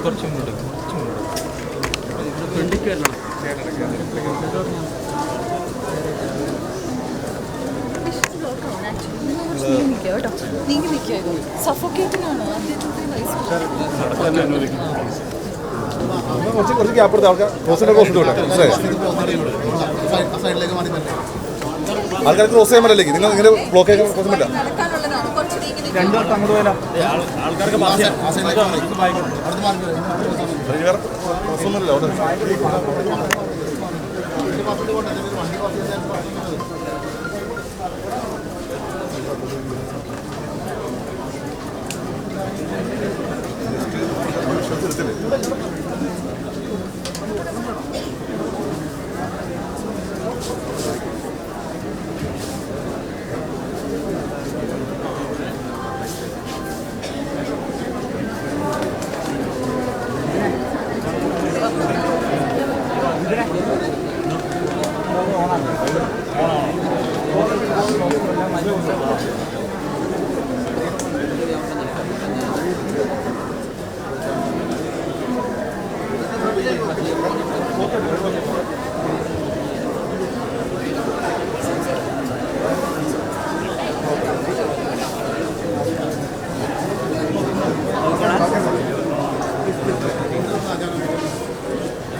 കുറച്ചും കൂടെ ഫ്രണ്ടിലേക്ക് വരണം. കുറച്ച് ഗ്യാപ്പെടുത്ത ആൾക്കാർ ആൾക്കാർ ക്രോസ് ചെയ്യാൻ പറ്റില്ലേ? നിങ്ങൾ ഇങ്ങനെ ബ്ലോക്ക് ചെയ്യാൻ പറ്റില്ല. രണ്ടു വർഷം അങ്ങോട്ട് പോയാലോ ആൾക്കാർക്ക് വേറെ പ്രശ്നമൊന്നുമില്ല അവിടെ.